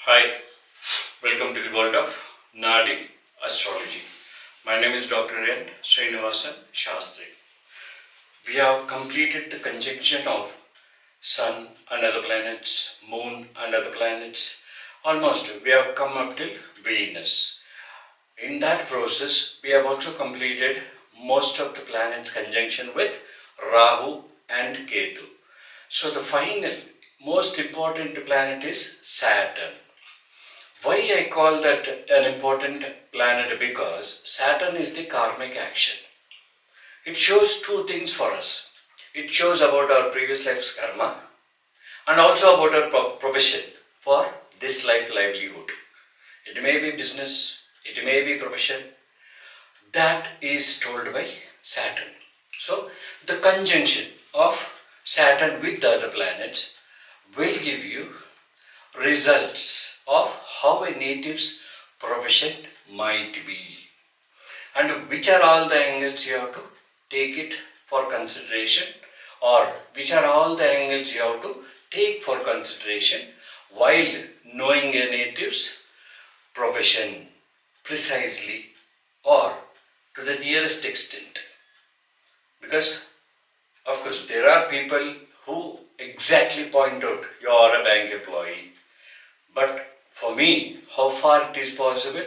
Hi, welcome to the world of Naadi Astrology. My name is Dr. Naadi-srinivasan Shastri. We have completed the conjunction of Sun and other planets, Moon and other planets. Almost we have come up till Venus. In that process, we have also completed most of the planets' conjunction with Rahu and Ketu. So the final, most important planet is Saturn. Why I call that an important planet? Because Saturn is the karmic action. It shows two things for us. It shows about our previous life's karma and also about our profession for this life livelihood. It may be business, it may be profession. That is told by Saturn. So the conjunction of Saturn with the other planets will give you results of how a native's profession might be and which are all the angles you have to take it for consideration, or which are all the angles you have to take for consideration while knowing a native's profession precisely or to the nearest extent. Because of course there are people who exactly point out you are a bank employee, but for me, how far it is possible,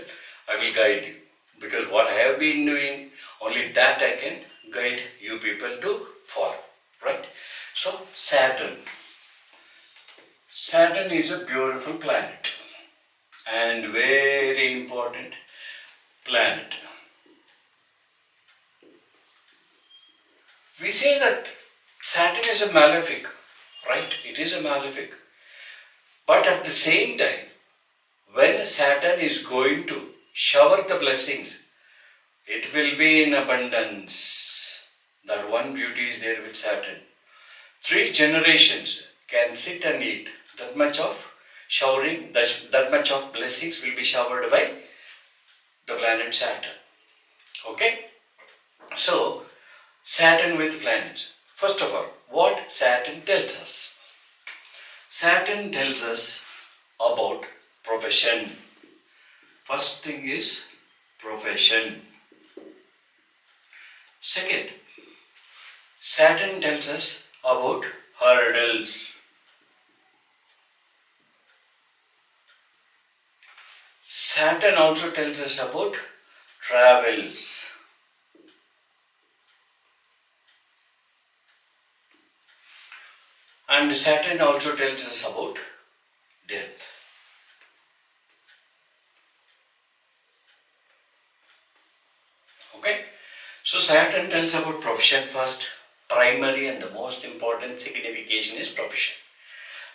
I will guide you. Because what I have been doing, only that I can guide you people to follow. Right? So, Saturn. Saturn is a beautiful planet and very important planet. We say that Saturn is a malefic, right? It is a malefic. But at the same time, when Saturn is going to shower the blessings, it will be in abundance. That one beauty is there with Saturn. 3 generations can sit and eat. That much of showering, that much of blessings will be showered by the planet Saturn. Okay? So, Saturn with planets. First of all, what Saturn tells us? Saturn tells us about profession. First thing is profession. Second, Saturn tells us about hurdles. Saturn also tells us about travels. And Saturn also tells us about death. Okay? So Saturn tells about profession first. Primary and the most important signification is profession.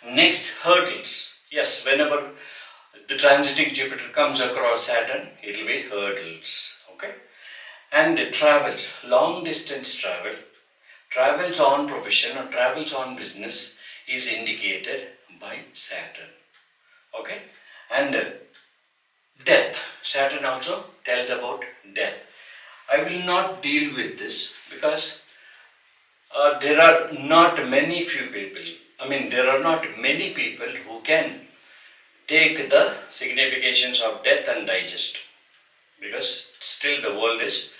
Next, hurdles. Yes, whenever the transiting Jupiter comes across Saturn, it will be hurdles. Okay? And travels, long distance travel, travels on profession or travels on business is indicated by Saturn. Okay? And death. Saturn also tells about death. I will not deal with this because there are not many people who can take the significations of death and digest. Because still the world is,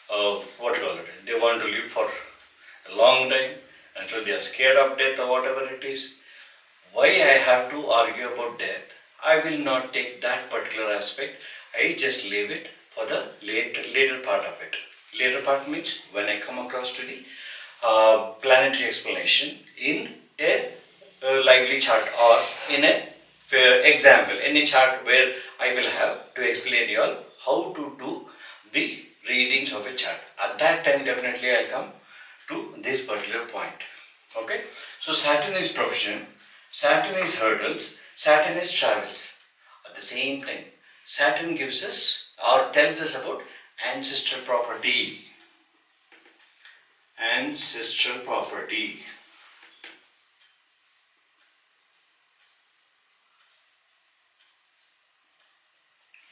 they want to live for a long time and so they are scared of death or whatever it is. Why I have to argue about death? I will not take that particular aspect. I just leave it for the later part of it. Later part means when I come across to the planetary explanation in a lively chart or in a example, any chart where I will have to explain you all how to do the readings of a chart. At that time definitely I'll come to this particular point. Okay? So Saturn is profession, Saturn is hurdles, Saturn is travels. At the same time, Saturn gives us or tells us about ancestral property. Ancestral property.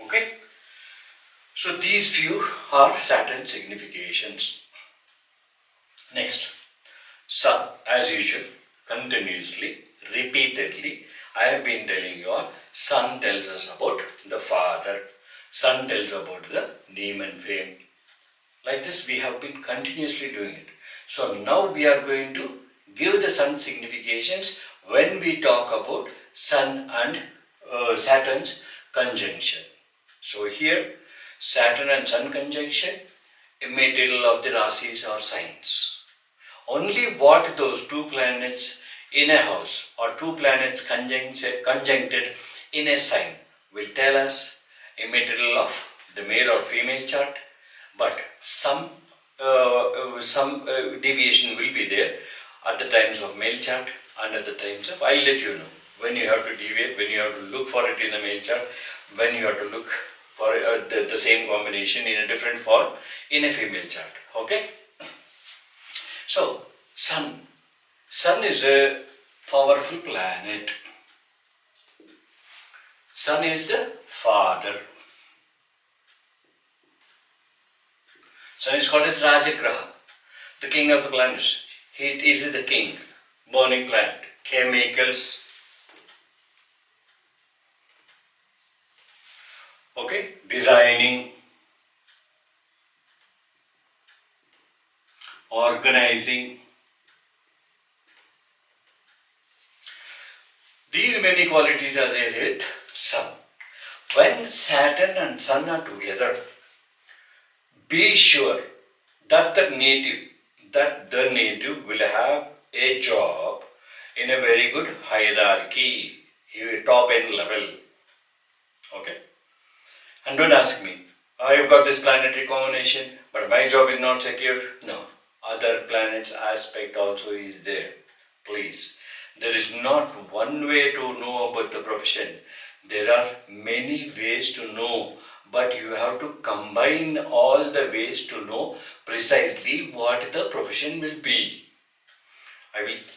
Okay? So these few are Saturn significations. Next, Sun, as usual, continuously, repeatedly I have been telling you all, sun tells us about the father, sun tells about the name and fame. Like this we have been continuously doing it. So now we are going to give the sun significations when we talk about sun and Saturn's conjunction. So here Saturn and sun conjunction, immaterial of the Raasis or signs. Only what those two planets in a house or two planets conjuncted in a sign will tell us immaterial of the male or female chart, but some deviation will be there at the times of male chart and at the times of, I'll let you know when you have to deviate, when you have to look for it in the male chart, when you have to look for the same combination in a different form in a female chart. Okay? So, sun. Sun is a powerful planet. Sun is the father. Sun is called as Rajagraha, the king of the planets. He is the king, burning planet, chemicals. Okay, designing, organizing. These many qualities are there with sun. When Saturn and sun are together, be sure that the native will have a job in a very good hierarchy, top end level. Okay? And don't ask me, I've got this planetary combination, but my job is not secure. No, other planets aspect also is there. Please, there is not one way to know about the profession. There are many ways to know, but you have to combine all the ways to know precisely what the profession will be.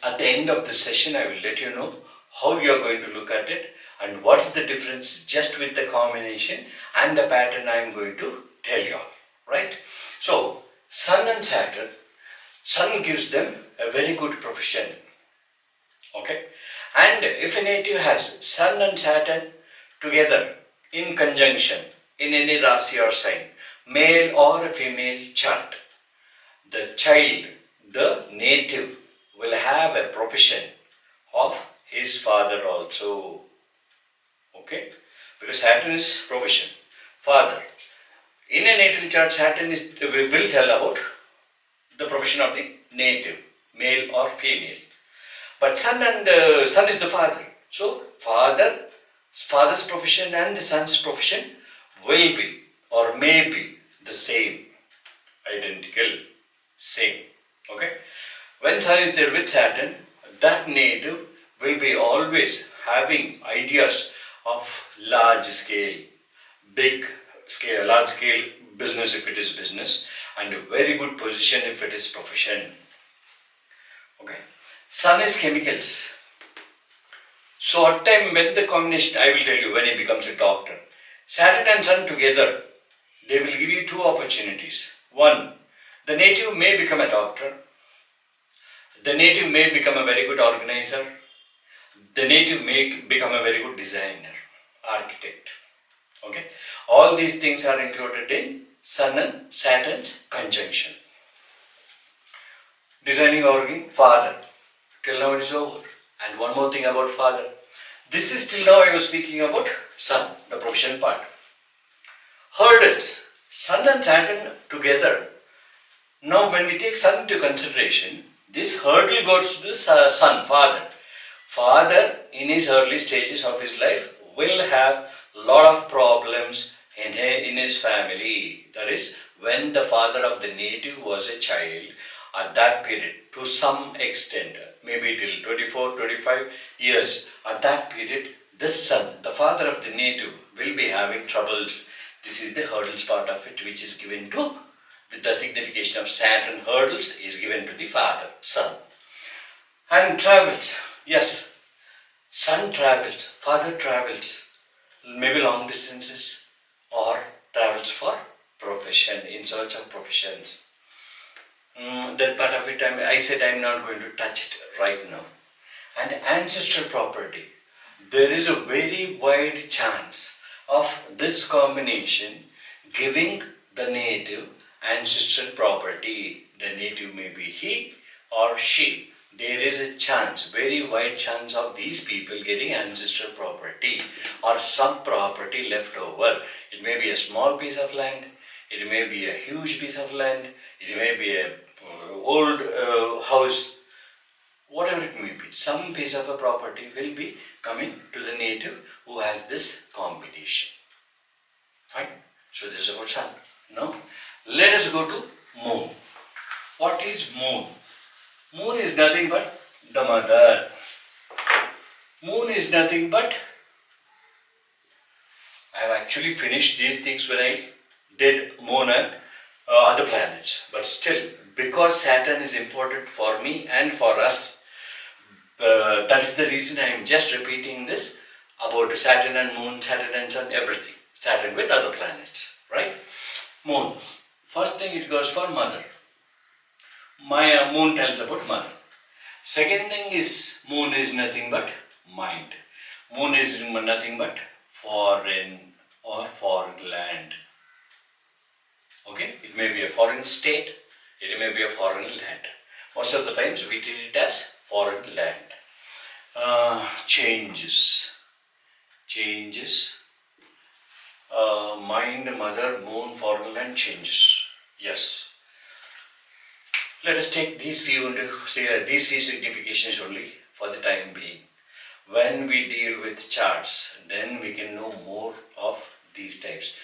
At the end of the session, I will let you know how you are going to look at it and what's the difference just with the combination and the pattern I am going to tell you all. Right? So, Sun and Saturn, Sun gives them a very good profession. Okay? And if a native has Sun and Saturn together in conjunction in any Raasi or sign, male or female chart, the child, the native, will have a profession of his father also. Okay? Because Saturn is profession, father. In a natal chart, Saturn will tell about the profession of the native, male or female. But Sun is the father. So, father's profession and the son's profession will be or may be the same, identical, same. Okay? When Sun is there with Saturn, that native will be always having ideas of large scale, big scale, large scale business if it is business, and a very good position if it is profession. Okay? Sun is chemicals. So at time when the combination, I will tell you when he becomes a doctor. Saturn and Sun together, they will give you two opportunities. One, the native may become a doctor. The native may become a very good organizer. The native may become a very good designer, architect. Okay? All these things are included in Sun and Saturn's conjunction. Designing organ, father. Till now it is over. And one more thing about father. This is till now I was speaking about Sun, the profession part. Hurdles. Sun and Saturn together. Now when we take Sun into consideration, this hurdle goes to the Sun, father. Father in his early stages of his life will have lot of problems in his family. That is, when the father of the native was a child, at that period, to some extent, maybe till 24, 25 years, at that period, the son, the father of the native, will be having troubles. This is the hurdles part of it, which is given to, with the signification of Saturn hurdles, is given to the father, son. And travels, yes, son travels, father travels, maybe long distances, or travels for profession, in search of professions. That part of it, I said I'm not going to touch it right now. And ancestral property. there is a very wide chance of this combination giving the native ancestral property. The native may be he or she. There is a chance, very wide chance of these people getting ancestral property or some property left over. It may be a small piece of land, it may be a huge piece of land, it may be a old house, whatever it may be. Some piece of a property will be coming to the native who has this combination. Fine. So this is about sun. Now let us go to moon. What is moon? Moon is nothing but the mother. Moon is nothing but, I have actually finished these things when I did moon and other planets. But still, because Saturn is important for me and for us, that is the reason I am just repeating this about Saturn and moon, Saturn and sun, everything. Saturn with other planets, right? Moon. First thing, it goes for mother. My moon tells about mother. Second thing is, moon is nothing but mind. Moon is nothing but foreign or foreign land. Okay, it may be a foreign state, it may be a foreign land. Most of the times we treat it as foreign land. Changes. Mind, mother, moon, foreign land, changes. Yes. Let us take these few significations only for the time being. When we deal with charts, then we can know more of these types.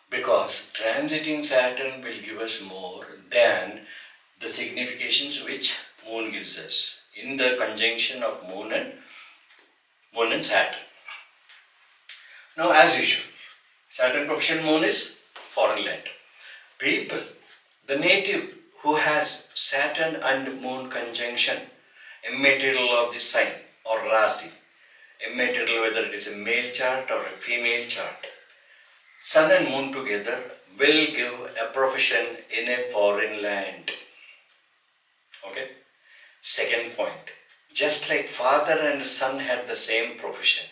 Because transiting Saturn will give us more than the significations which moon gives us in the conjunction of moon and Saturn. Now, as usual, Saturn profession, moon is foreign land. People, the native who has Saturn and moon conjunction, immaterial of the sign or Raasi, immaterial whether it is a male chart or a female chart, sun and moon together will give a profession in a foreign land. Okay. Second point, just like father and son had the same profession,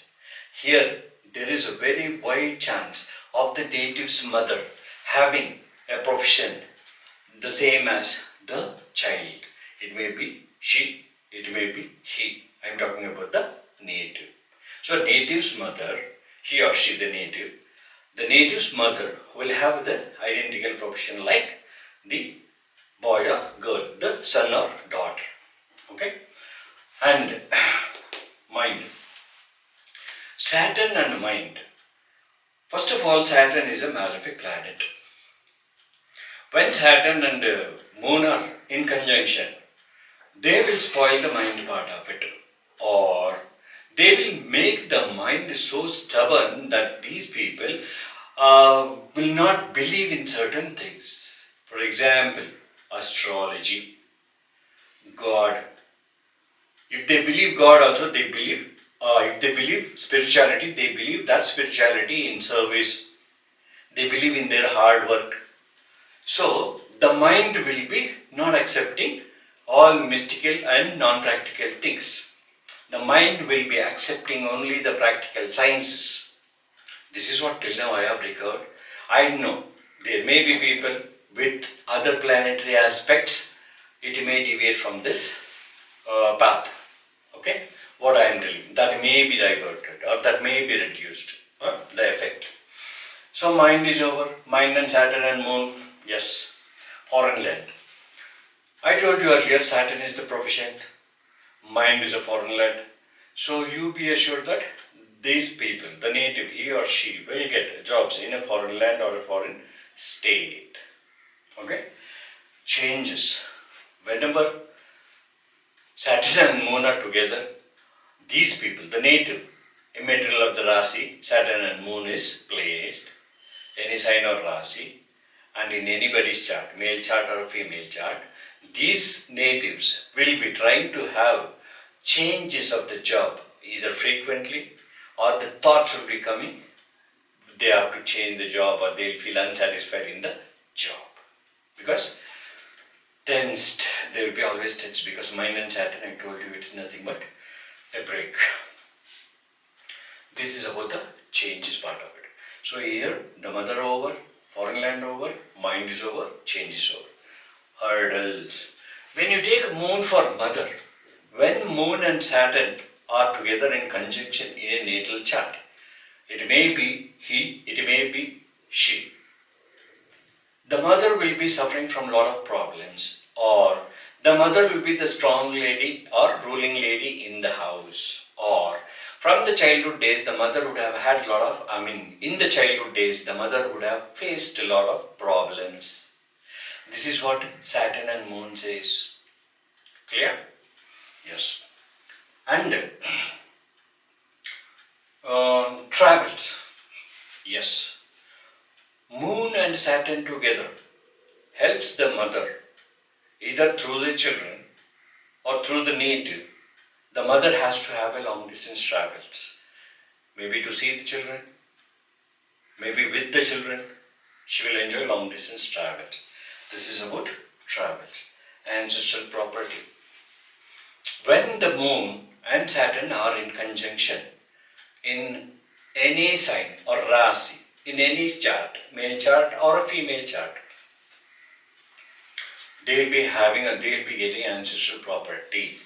here there is a very wide chance of the native's mother having a profession the same as the child. It may be she, it may be he. I am talking about the native. So native's mother, he or she, the native's mother will have the identical profession like the boy or girl, the son or daughter. Okay? And mind. Saturn and mind. First of all, Saturn is a malefic planet. When Saturn and moon are in conjunction, they will spoil the mind part of it, or they will make the mind so stubborn that these people will not believe in certain things. For example, astrology, God. If they believe God also, they believe, if they believe spirituality, they believe that spirituality in service. They believe in their hard work. So, the mind will be not accepting all mystical and non-practical things. The mind will be accepting only the practical sciences. This is what till now I have recovered. I know there may be people with other planetary aspects, it may deviate from this path. Okay? What I am telling, that may be diverted or that may be reduced, the effect. So mind is over, mind and Saturn and moon, yes, foreign land. I told you earlier, Saturn is the proficient, mind is a foreign land. So you be assured that these people, the native, he or she, will get jobs in a foreign land or a foreign state. Okay? Changes. Whenever Saturn and moon are together, these people, the native, immaterial of the Raasi, Saturn and moon is placed, any sign or Raasi, and in anybody's chart, male chart or female chart, these natives will be trying to have changes of the job, either frequently or the thoughts will be coming, they have to change the job or they'll feel unsatisfied in the job. Because tensed, they will be always tensed because mind and Saturn, I told you, it is nothing but a break. This is about the changes part of it. So here the mother over, foreign land over, mind is over, change is over. Hurdles. When you take moon for mother, when moon and Saturn are together in conjunction in a natal chart, it may be he, it may be she. The mother will be suffering from a lot of problems, or the mother will be the strong lady or ruling lady in the house, or from the childhood days the mother would have had a lot of, in the childhood days the mother would have faced a lot of problems. This is what Saturn and Moon says. Clear? Yes. And travels. Yes. Moon and Saturn together helps the mother either through the children or through the native. The mother has to have a long distance travels. Maybe to see the children, maybe with the children. She will enjoy long distance travels. This is about travels. Ancestral property. When the moon and Saturn are in conjunction in any sign or Raasi, in any chart, male chart or a female chart, they will be getting ancestral property.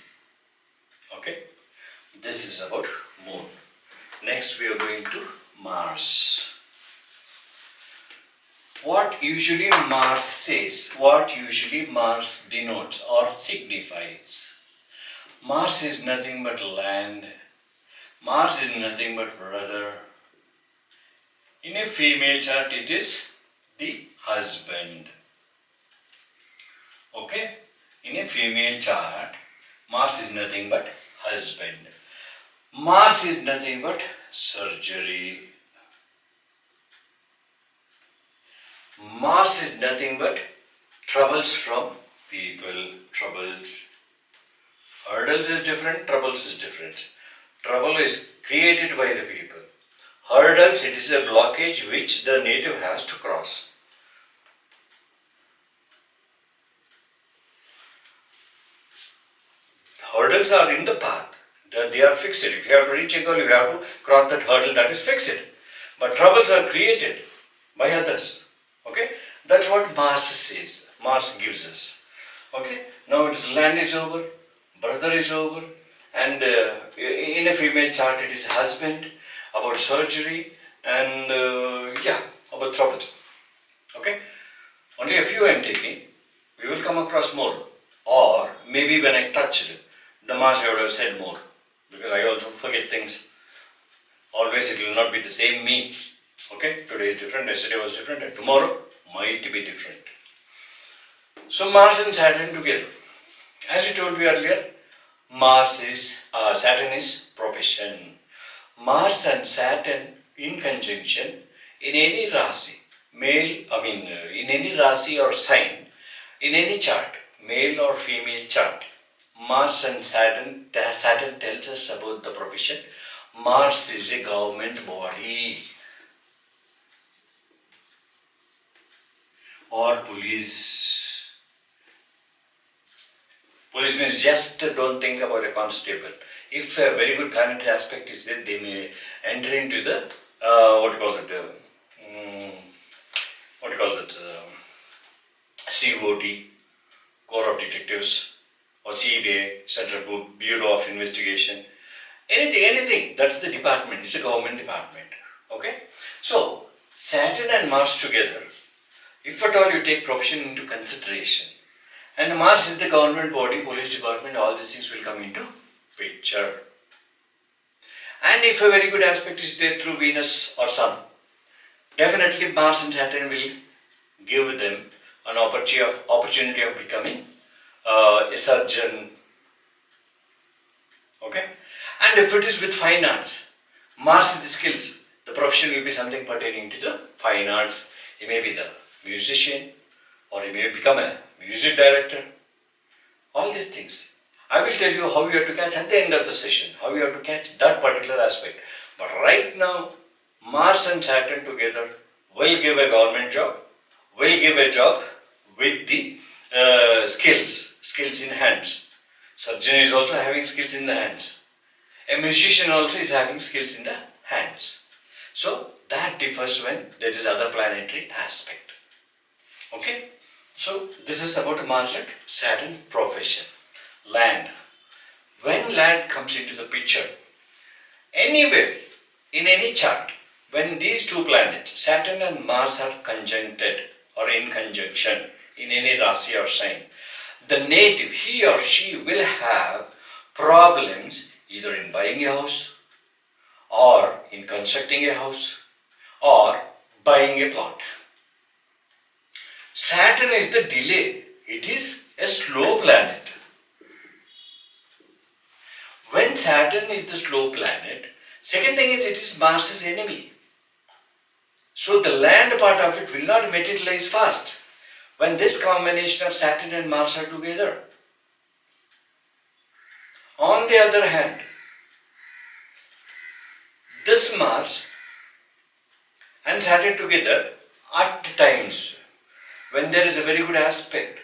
Okay? This is about moon. Next we are going to Mars. What usually Mars says, what usually Mars denotes or signifies. Mars is nothing but land. Mars is nothing but brother. In a female chart it is the husband. Okay? In a female chart, Mars is nothing but husband. Mars is nothing but surgery. Mars is nothing but troubles from people. Troubles. Hurdles is different, troubles is different. Trouble is created by the people. Hurdles, it is a blockage which the native has to cross. Hurdles are in the path. They are fixed. If you have to reach a goal, you have to cross that hurdle that is fixed. But troubles are created by others. Okay? That's what Mars says. Mars gives us. Okay? Now it is land is over, brother is over, and in a female chart it is husband, about surgery, and about troubles. Okay? Only a few I am taking. We will come across more. Or maybe when I touched the Mars I would have said more. Because I also forget things. Always it will not be the same me. Okay? Today is different, yesterday was different, and tomorrow might be different. So Mars and Saturn together. As you told me earlier, Saturn is profession. Mars and Saturn in conjunction in any Raasi, in any Raasi or sign, in any chart, male or female chart, Mars and Saturn tells us about the profession. Mars is a government body or police. Police means just don't think about a constable. If a very good planetary aspect is there, they may enter into the COD, Corps of Detectives, or CBA, Central Bureau of Investigation. Anything. That's the department. It's a government department. Okay? So Saturn and Mars together, if at all you take profession into consideration, and Mars is the government body, police department, all these things will come into picture. And if a very good aspect is there through Venus or Sun, definitely Mars and Saturn will give them an opportunity of becoming a surgeon. Okay? And if it is with fine arts, Mars is the skills. The profession will be something pertaining to the fine arts. He may be the musician, or he may become a music director. All these things. I will tell you how you have to catch at the end of the session, how you have to catch that particular aspect. But right now, Mars and Saturn together will give a government job, will give a job with the skills in hands. Surgeon is also having skills in the hands. A musician also is having skills in the hands. So that differs when there is other planetary aspect. Okay, so this is about Mars and Saturn profession. Land. When land comes into the picture, anywhere in any chart, when these two planets, Saturn and Mars, are conjuncted or in conjunction in any Raasi or sign, the native, he or she, will have problems either in buying a house or in constructing a house or buying a plot. Saturn is the delay. It is a slow planet. When Saturn is the slow planet, second thing is it is Mars's enemy. So the land part of it will not materialize fast when this combination of Saturn and Mars are together. On the other hand, this Mars and Saturn together, at times when there is a very good aspect,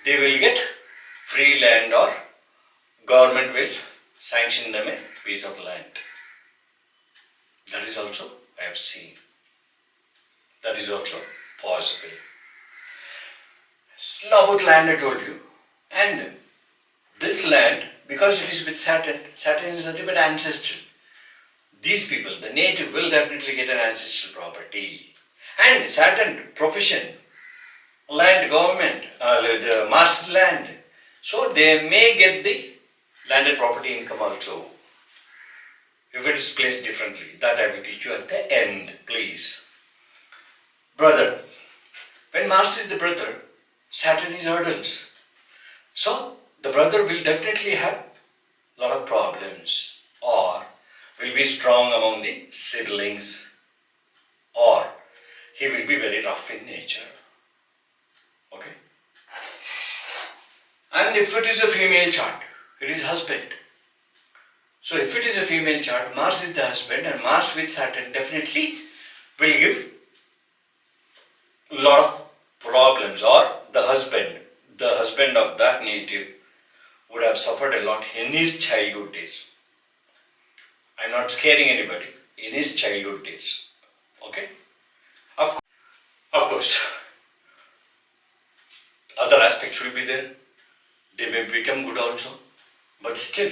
they will get free land or government will sanction them a piece of land. That is also I have seen. That is also possible. Now about land I told you, and this land, because it is with Saturn, Saturn is nothing but ancestral. These people, the native, will definitely get an ancestral property. And Saturn profession, land government, the Mars land. So they may get the landed property income also. If it is placed differently, that I will teach you at the end, please. Brother. When Mars is the brother, Saturn is hurdles. So the brother will definitely have a lot of problems, or will be strong among the siblings, or he will be very rough in nature. Okay? And if it is a female chart, it is husband. So if it is a female chart, Mars is the husband, and Mars with Saturn definitely will give a lot of problems, or the husband of that native would have suffered a lot in his childhood days. I am not scaring anybody, in his childhood days. Okay? Of course, other aspects will be there. They may become good also. But still,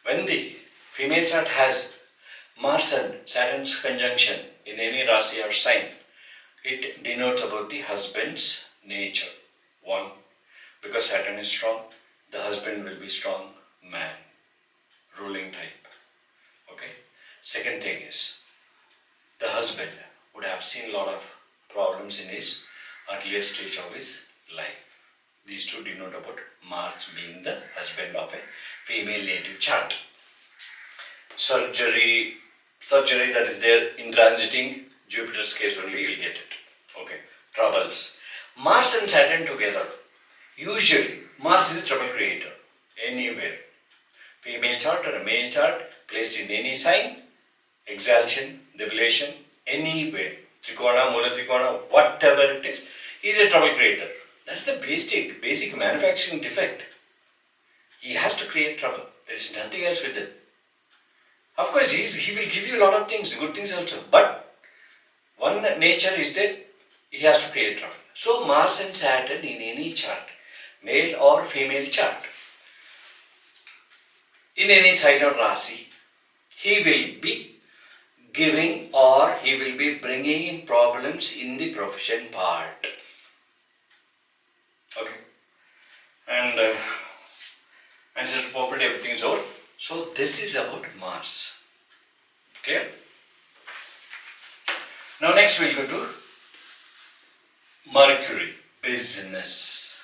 when the female chart has Mars and Saturn's conjunction in any Raasi or sign, it denotes about the husband's nature. One, because Saturn is strong, the husband will be strong man, ruling type. Okay. Second thing is, the husband would have seen a lot of problems in his earlier stage of his life. These two denote about Mars being the husband of a female native chart. Surgery that is there in transiting Jupiter's case only, you'll get it. Okay. Troubles. Mars and Saturn together. Usually, Mars is a trouble creator. Anywhere. Female chart or a male chart placed in any sign, exaltation, debilation, anywhere. Trikona, Mula Trikona, whatever it is, he is a trouble creator. That's the basic manufacturing defect. He has to create trouble. There is nothing else with it. Of course, he will give you a lot of things, good things also. But one nature is that he has to create trouble. So Mars and Saturn in any chart, male or female chart, in any sign or Raasi, he will be giving or he will be bringing in problems in the profession part. Okay. And ancestral property, everything is over. So this is about Mars. Clear? Now next we'll go to Mercury, business.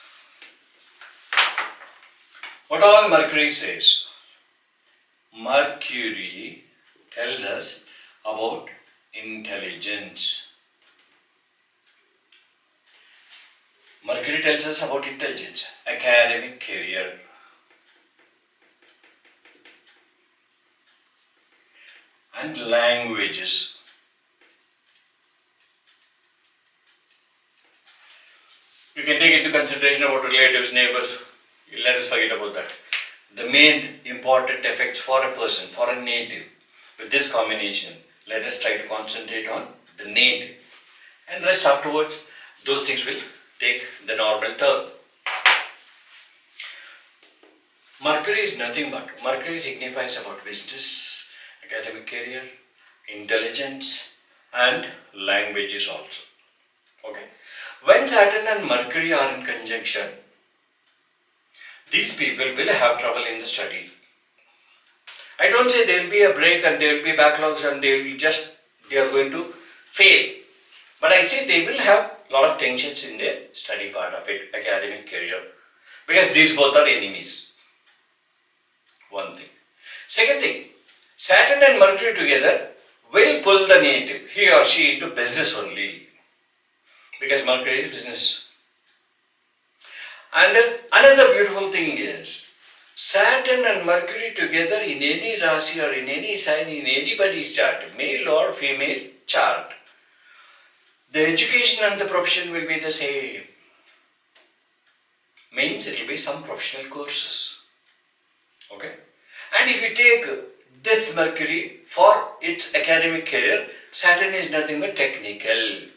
What all Mercury says? Mercury tells us about intelligence. Mercury tells us about intelligence, academic career, and languages. You can take into consideration about relatives, neighbors. Let us forget about that. The main important effects for a person, for a native, with this combination, let us try to concentrate on the native. And rest afterwards, those things will take the normal turn. Mercury is nothing but, Mercury signifies about business, academic career, intelligence and languages also. Okay. When Saturn and Mercury are in conjunction, these people will have trouble in the study. I don't say there will be a break and there will be backlogs and they are going to fail. But I say they will have a lot of tensions in their study part of it, academic career. Because these both are enemies. One thing. Second thing, Saturn and Mercury together will pull the native, he or she, into business only. Because Mercury is business. And another beautiful thing is, Saturn and Mercury together in any Raasi or in any sign in anybody's chart, male or female chart, the education and the profession will be the same. Means it will be some professional courses. Okay? And if you take this Mercury for its academic career, Saturn is nothing but technical.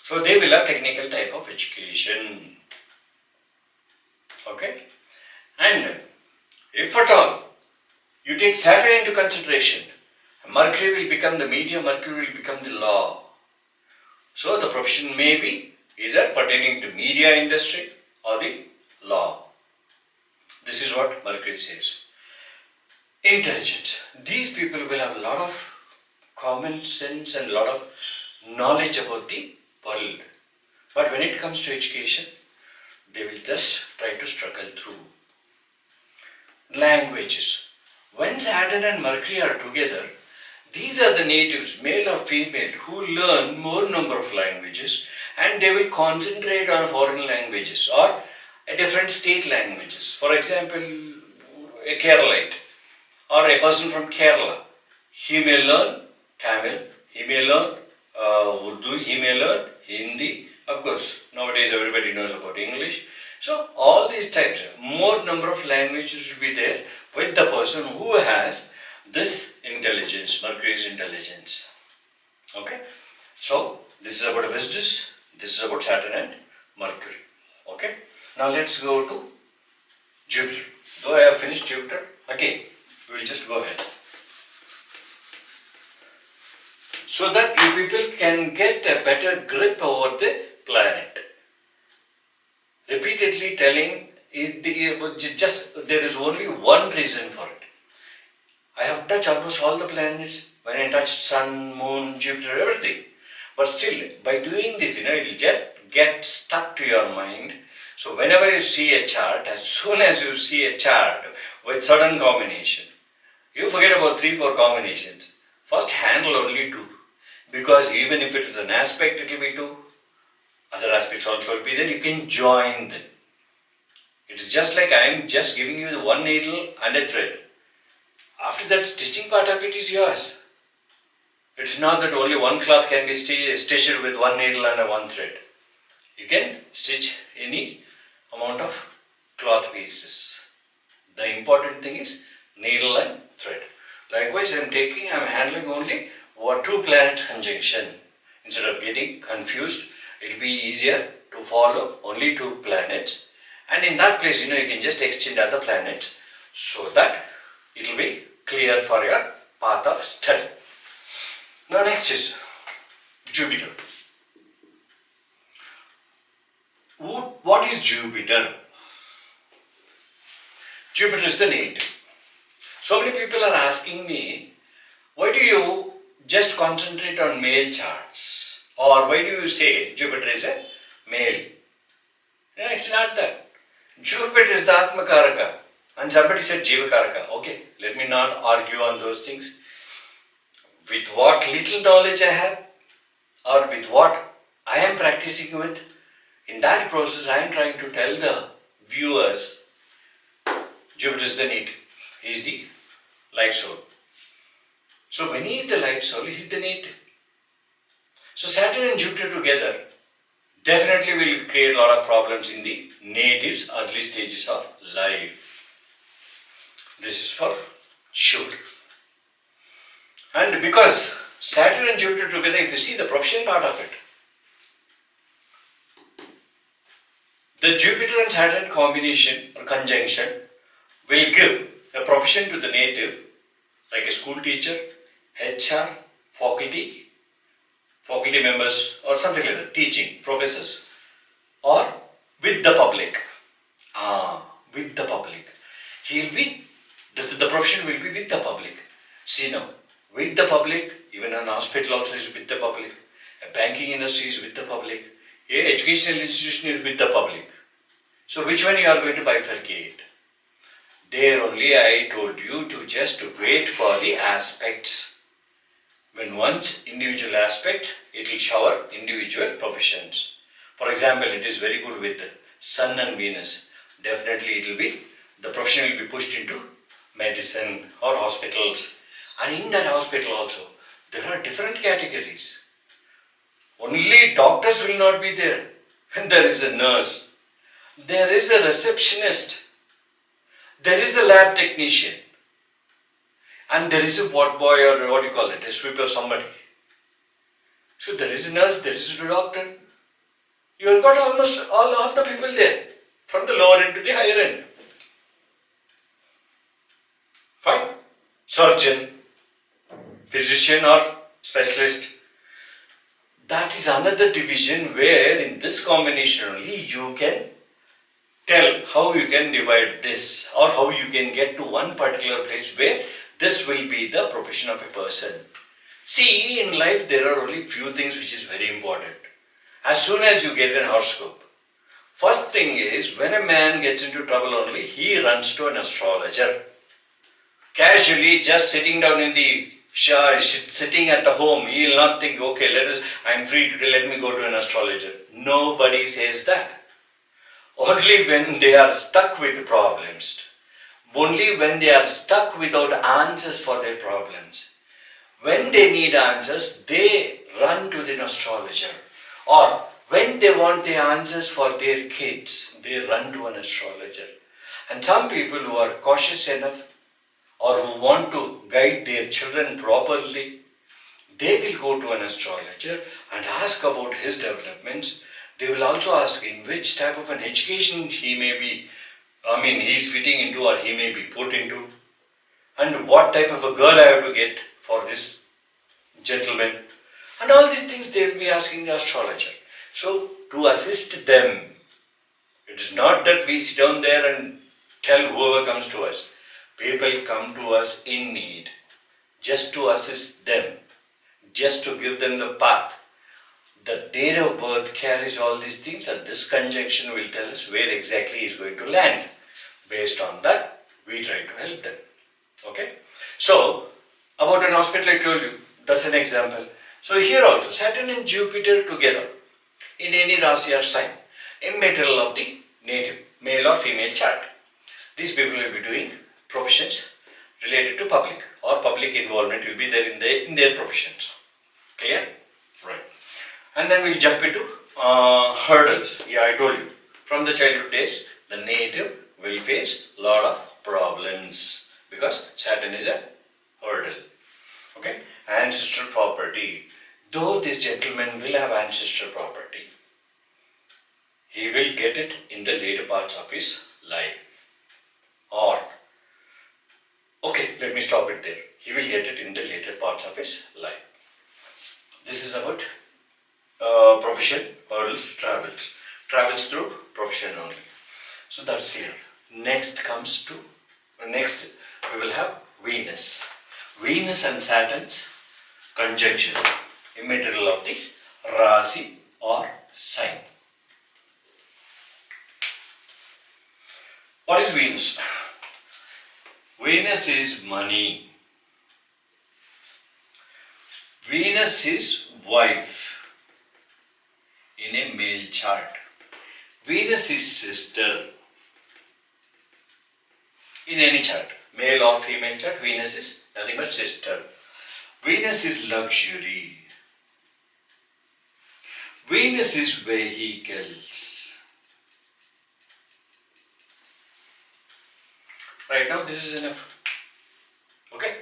So they will have technical type of education. Okay? And if at all you take Saturn into consideration, Mercury will become the media, Mercury will become the law. So the profession may be either pertaining to media industry or the law. This is what Mercury says. Intelligence. These people will have a lot of common sense and a lot of knowledge about the world. But when it comes to education, they will just try to struggle through. Languages. When Saturn and Mercury are together, these are the natives, male or female, who learn more number of languages and they will concentrate on foreign languages or a different state languages. For example, a Keralite or a person from Kerala, he may learn Tamil, he may learn Urdu, he may learn Hindi. Of course, nowadays everybody knows about English. So all these types, more number of languages will be there with the person who has this intelligence, Mercury's intelligence. Okay? So this is about business, this is about Saturn and Mercury. Okay? Now let's go to Jupiter. Though I have finished Jupiter, again, we will just go ahead. So that you people can get a better grip over the planet. Repeatedly telling, there is only one reason for it. I have touched almost all the planets, when I touched Sun, Moon, Jupiter, everything. But still, by doing this, it will just get stuck to your mind. So whenever you see a chart, as soon as you see a chart with certain combination, you forget about 3-4 combinations. First handle only 2. Because even if it is an aspect, it will be 2. Other aspects also will be there. You can join them. It is just like I am just giving you the one needle and a thread. After that, stitching part of it is yours. It is not that only one cloth can be stitched with one needle and one thread. You can stitch any amount of cloth pieces. The important thing is needle and thread. Likewise, I am handling only 2 planets conjunction. Instead of getting confused, it will be easier to follow only 2 planets. And in that place, you can just extend other planets so that it will be clear for your path of study. Now next is Jupiter. What is Jupiter? Jupiter is the native. So many people are asking me, why do you just concentrate on male charts? Or why do you say Jupiter is a male? No, it's not that. Jupiter is the Atmakaraka. And somebody said Jivakaraka. Okay, let me not argue on those things. With what little knowledge I have, or with what I am practicing with, in that process I am trying to tell the viewers, Jupiter is the native. He is the life soul. So when he is the life soul, he is the native. So Saturn and Jupiter together definitely will create a lot of problems in the native's early stages of life. This is for sure. And because Saturn and Jupiter together, if you see the profession part of it, the Jupiter and Saturn combination or conjunction will give a profession to the native, like a school teacher, HR, faculty members, or something like that, teaching, professors, or with the public. With the public. He'll be, the profession will be with the public. See now, with the public, even an hospital also is with the public, a banking industry is with the public, a educational institution is with the public. So which one you are going to bifurcate? There only I told you to just wait for the aspects. When one's individual aspect, it will shower individual professions. For example, it is very good with Sun and Venus. Definitely it will be, the profession will be pushed into medicine or hospitals. And in that hospital also, there are different categories. Only doctors will not be there. There is a nurse. There is a receptionist. There is a lab technician. And there is a ward boy, or what do you call it, a sweeper, somebody. So there is a nurse, there is a doctor. You have got almost all the people there, from the lower end to the higher end. Fine. Surgeon, physician or specialist. That is another division where in this combination only you can tell how you can divide this, or how you can get to one particular place where this will be the profession of a person. See, in life there are only few things which is very important. As soon as you get an horoscope, first thing is, when a man gets into trouble only, he runs to an astrologer. Casually, just sitting down in the shower, sitting at the home, he will not think, okay, I am free today, let me go to an astrologer. Nobody says that. Only when they are stuck with problems, only when they are stuck without answers for their problems, when they need answers, they run to the astrologer. Or when they want the answers for their kids, they run to an astrologer. And some people who are cautious enough, or who want to guide their children properly, they will go to an astrologer and ask about his developments. They will also ask in which type of an education he is fitting into, or he may be put into, and what type of a girl I have to get for this gentleman. And all these things they will be asking the astrologer. So, to assist them, it is not that we sit down there and tell whoever comes to us. People come to us in need, just to assist them, just to give them the path. The date of birth carries all these things, and this conjunction will tell us where exactly he is going to land. Based on that, we try to help them. Okay? So, about an hospital I told you, that's an example. So here also, Saturn and Jupiter together, in any Raasi or sign, immaterial of the native, male or female chart. These people will be doing professions related to public, or public involvement will be there in their professions. Clear? Right. And then we'll jump into hurdles. Yeah, I told you. From the childhood days, the native will face a lot of problems because Saturn is a hurdle. Okay? Ancestral property. Though this gentleman will have ancestral property, he will get it in the later parts of his life. Or, okay, let me stop it there. He will get it in the later parts of his life. This is about profession, hurdles, travels. Travels through profession only. So that's here. Next we will have Venus. Venus and Saturn's conjunction, immaterial of the Raasi or sign. What is Venus? Venus is money. Venus is wife in a male chart. Venus is sister in any chart, male or female chart. Venus is nothing but sister. Venus is luxury. Venus is vehicles. Right now this is enough. Okay.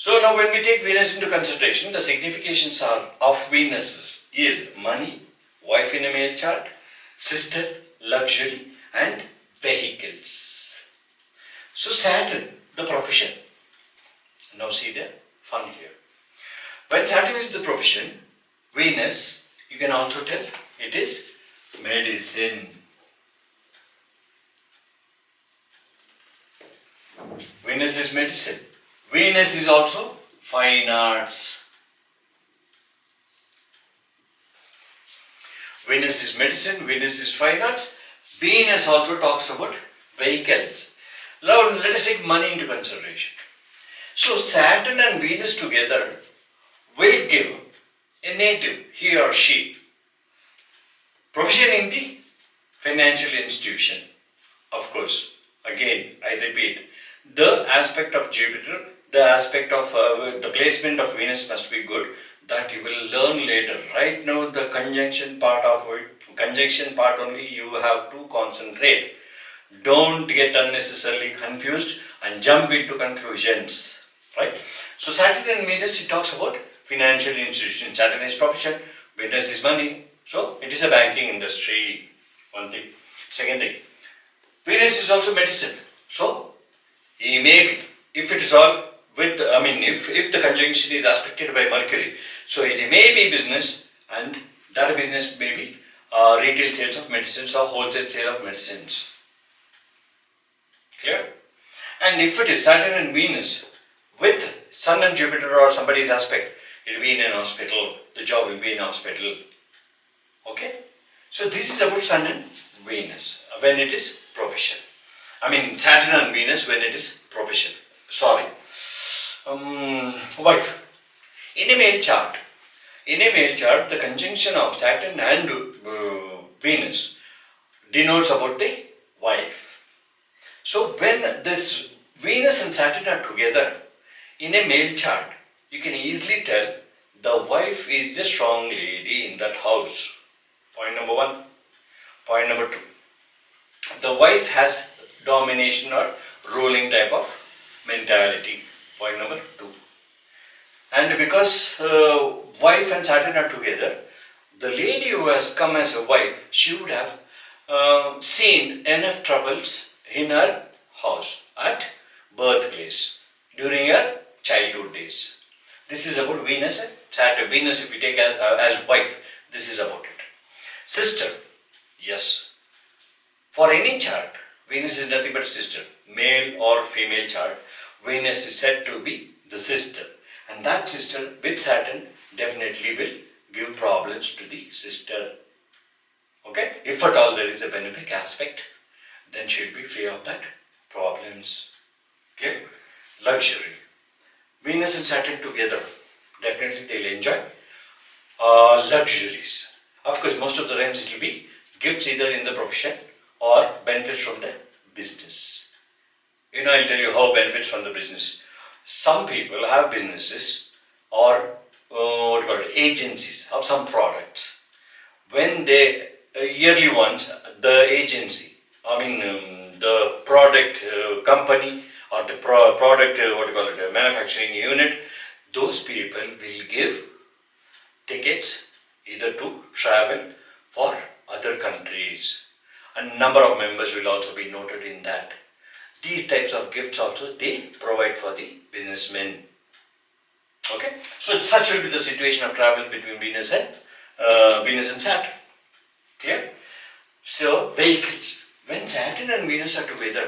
So now when we take Venus into consideration, the significations are of Venus is money, wife in a male chart, sister, luxury and vehicles. So Saturn, the profession. Now see the fun here. When Saturn is the profession, Venus, you can also tell it is medicine. Venus is medicine. Venus is also fine arts. Venus is medicine, Venus is fine arts. Venus also talks about vehicles. Now let us take money into consideration. So Saturn and Venus together will give a native, he or she, profession in the financial institution. Of course, again I repeat, the aspect of Jupiter, the aspect of the placement of Venus must be good. That you will learn later. Right now the conjunction part only you have to concentrate. Don't get unnecessarily confused and jump into conclusions. Right? So Saturn and Venus, it talks about financial institution. Saturn is profession, Venus is money. So it is a banking industry. One thing. Second thing, Venus is also medicine. So he may be, if it is all with, if the conjunction is aspected by Mercury, so it may be business, and that business may be retail sales of medicines or wholesale sale of medicines. Clear? And if it is Saturn and Venus with Sun and Jupiter or somebody's aspect, it will be in an hospital, the job will be in hospital. Okay? So this is about Sun and Venus when it is profession. Saturn and Venus when it is profession. Sorry. Wife. In a male chart, the conjunction of Saturn and Venus denotes about the wife. So when this Venus and Saturn are together in a male chart, you can easily tell the wife is the strong lady in that house. Point number one. Point number two. The wife has domination or ruling type of mentality. Point number two. And because wife and Saturn are together, the lady who has come as a wife, she would have seen enough troubles in her house at birthplace during her childhood days. This is about Venus and Saturn. Venus, if we take as wife, this is about it. Sister, yes. For any chart, Venus is nothing but a sister, male or female chart. Venus is said to be the sister, and that sister with Saturn definitely will give problems to the sister. Okay? If at all there is a benefic aspect, then she will be free of that problems. Okay? Luxury. Venus and Saturn together, definitely they will enjoy luxuries. Of course, most of the times it will be gifts either in the profession or benefits from the business. I'll tell you how benefits from the business. Some people have businesses or agencies of some products. When they yearly once, the agency, the product company or the product manufacturing unit, those people will give tickets either to travel for other countries. A number of members will also be noted in that. These types of gifts also they provide for the businessmen. Okay, so such will be the situation of travel between Venus and Saturn. Clear? So vehicles. When Saturn and Venus are together,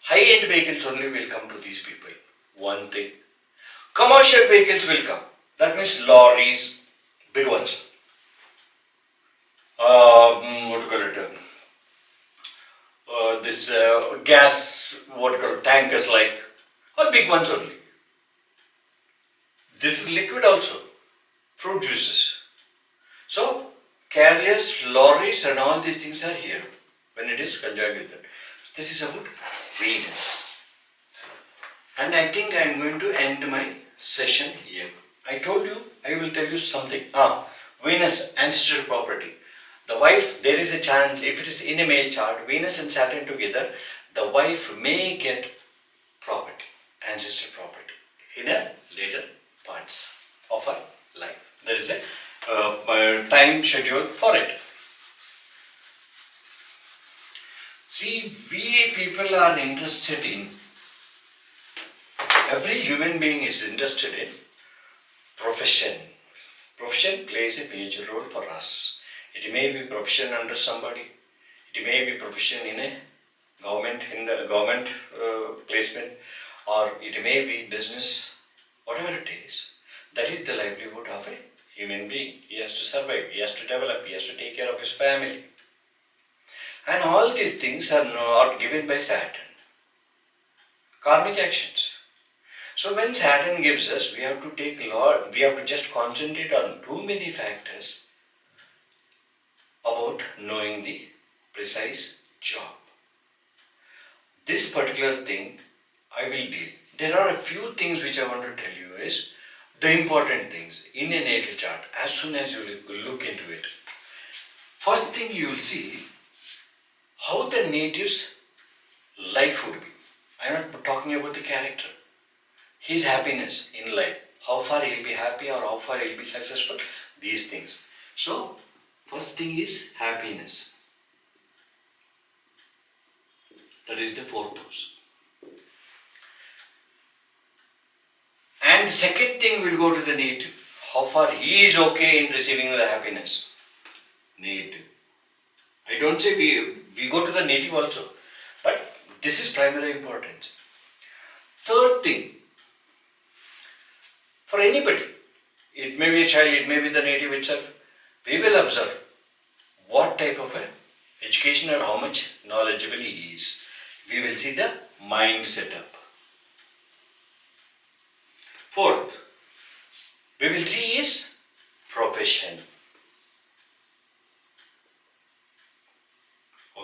high-end vehicles only will come to these people. One thing. Commercial vehicles will come. That means lorries, big ones. This gas, tankers like, or big ones only. This is liquid also, fruit juices. So, carriers, lorries and all these things are here when it is conjoined with that. This is about Venus. And I think I am going to end my session here. I told you, I will tell you something. Venus, ancestral property. The wife, there is a chance, if it is in a male chart, Venus and Saturn together, the wife may get property, ancestral property, in a later parts of our life. There is a time schedule for it. See, we people are interested in, every human being is interested in profession. Profession plays a major role for us. It may be profession under somebody. It may be profession in a government placement, or it may be business, whatever it is. That is the livelihood of a human being. He has to survive, he has to develop, he has to take care of his family. And all these things are not given by Saturn. Karmic actions. So when Saturn gives us, we have to just concentrate on too many factors about knowing the precise job. This particular thing I will deal. There are a few things which I want to tell you is the important things in a natal chart as soon as you look into it. First thing you will see how the native's life would be. I am not talking about the character. His happiness in life. How far he will be happy or how far he will be successful. These things. So, first thing is happiness. That is the fourth house. And the second thing will go to the native. How far he is okay in receiving the happiness. Native. I don't say we go to the native also. But this is primary importance. Third thing. For anybody, it may be a child, it may be the native itself, we will observe what type of education or how much knowledgeable he is. We will see the mind setup. Fourth, we will see his profession.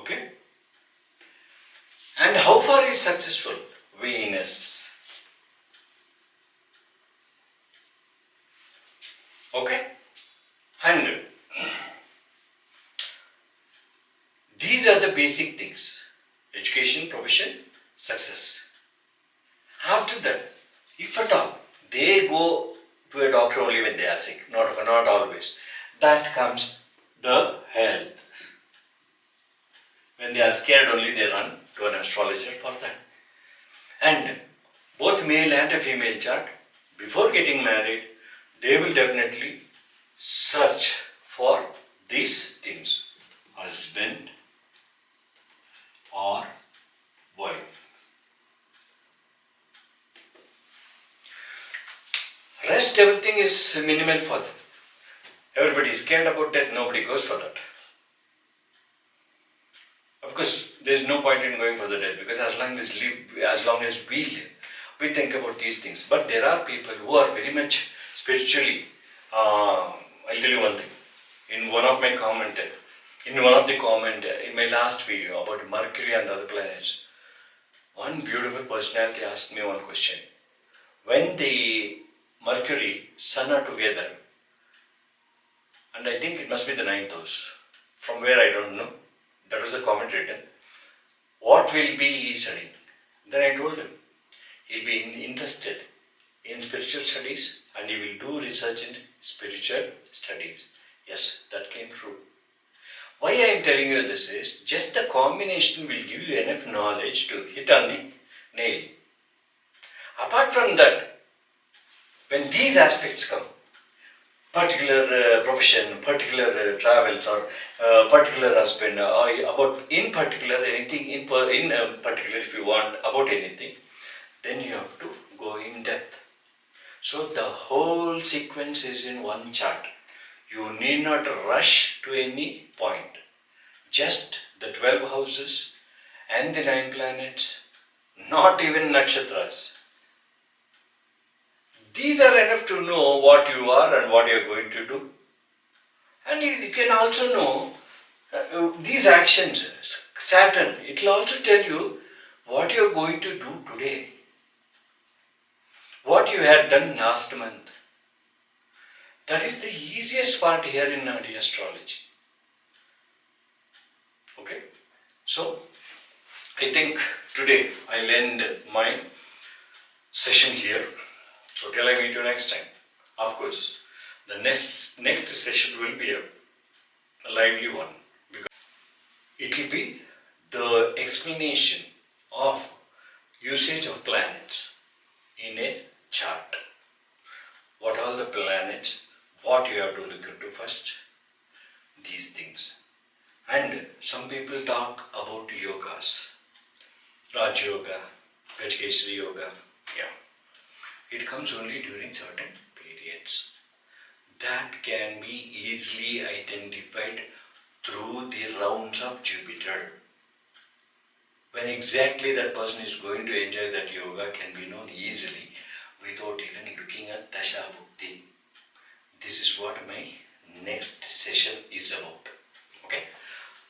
Okay? And how far he is successful? Venus. Okay? And these are the basic things. Education, profession, success. After that, if at all, they go to a doctor only when they are sick, not always. That comes the health. When they are scared only, they run to an astrologer for that. And both male and a female chart, before getting married, they will definitely search for these things. Husband or wife. Rest, everything is minimal for them. Everybody is scared about death, nobody goes for that. Of course, there is no point in going for the death, because as long as we live, we think about these things. But there are people who are very much spiritually. I'll tell you one thing. In one of the comment in my last video about Mercury and the other planets, one beautiful personality asked me one question. When the Mercury, Sun are together, and I think it must be the 9th house, from where I don't know, that was the comment written, what will be he studying? Then I told him, he'll be interested in spiritual studies and he will do research in spiritual studies. Yes, that came true. Why I am telling you this is, just the combination will give you enough knowledge to hit on the nail. Apart from that, when these aspects come, particular profession, particular travels, or particular husband, in particular if you want about anything, then you have to go in depth. So the whole sequence is in one chart. You need not rush to any point. Just the 12 houses and the 9 planets, not even nakshatras. These are enough to know what you are and what you are going to do. And you can also know these actions. Saturn, it will also tell you what you are going to do today. What you had done last month. That is the easiest part here in Naadi Astrology. Okay? So, I think today I'll end my session here. So till I meet you next time. Of course, the next session will be a lively one because it will be the explanation of usage of planets in a chart. What are the planets? What you have to look into first? These things. And some people talk about yogas. Raj Yoga, Gajkeshri Yoga. Yeah. It comes only during certain periods. That can be easily identified through the rounds of Jupiter. When exactly that person is going to enjoy that yoga can be known easily without even looking at Dasha Bhukti. This is what my next session is about. Okay?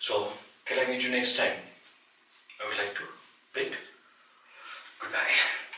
So, till I meet you next time, I would like to bid goodbye.